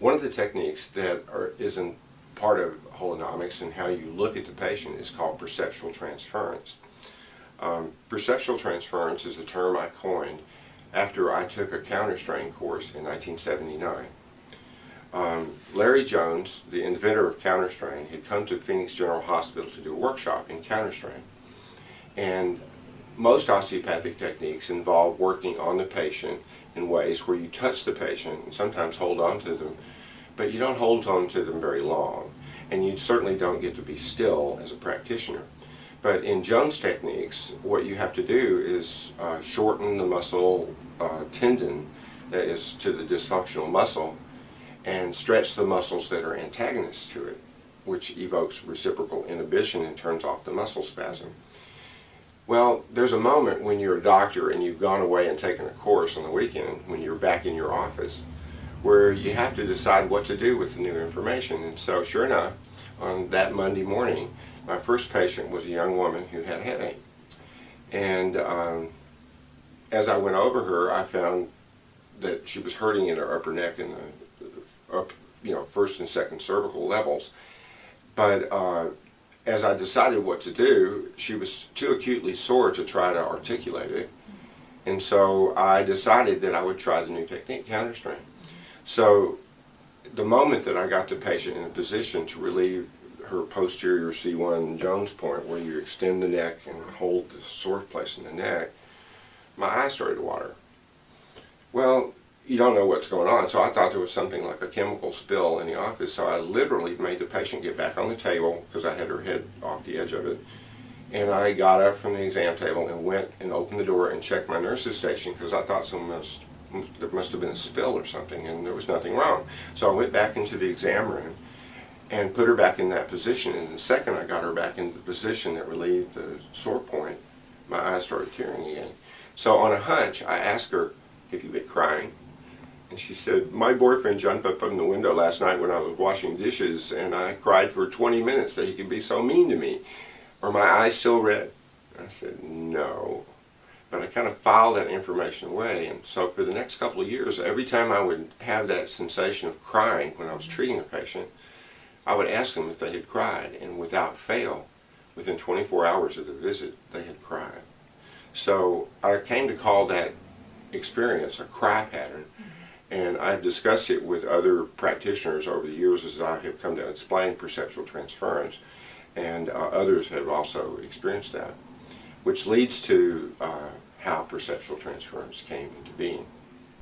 One of the techniques that isn't part of holonomics and how you look at the patient is called perceptual transference. Perceptual transference is a term I coined after I took a counterstrain course in 1979. Larry Jones, the inventor of counterstrain, had come to Phoenix General Hospital to do a workshop in counterstrain. And most osteopathic techniques involve working on the patient in ways where you touch the patient and sometimes hold on to them, but you don't hold on to them very long. And you certainly don't get to be still as a practitioner. But in Jones techniques, what you have to do is shorten the muscle tendon that is to the dysfunctional muscle and stretch the muscles that are antagonists to it, which evokes reciprocal inhibition and turns off the muscle spasm. Well, there's a moment when you're a doctor and you've gone away and taken a course on the weekend, when you're back in your office, where you have to decide what to do with the new information. And so, sure enough, on that Monday morning, my first patient was a young woman who had a headache. And as I went over her, I found that she was hurting in her upper neck and the first and second cervical levels. But as I decided what to do, she was too acutely sore to try to articulate it. And so I decided that I would try the new technique, counterstrain. So the moment that I got the patient in a position to relieve her posterior C1 Jones point, where you extend the neck and hold the sore place in the neck, my eyes started to water. Well, you don't know what's going on, so I thought there was something like a chemical spill in the office, so I literally made the patient get back on the table because I had her head off the edge of it. And I got up from the exam table and went and opened the door and checked my nurse's station because I thought there must have been a spill or something, and there was nothing wrong. So I went back into the exam room and put her back in that position. And the second I got her back into the position that relieved the sore point, my eyes started tearing again. So on a hunch, I asked her if you've been crying. And she said, my boyfriend jumped up from the window last night when I was washing dishes, and I cried for 20 minutes that he could be so mean to me. Are my eyes still red? I said, no. But I kind of filed that information away. And so for the next couple of years, every time I would have that sensation of crying when I was treating a patient, I would ask them if they had cried. And without fail, within 24 hours of the visit, they had cried. So I came to call that experience a cry pattern. And I've discussed it with other practitioners over the years as I have come to explain perceptual transference, and others have also experienced that, which leads to how perceptual transference came into being.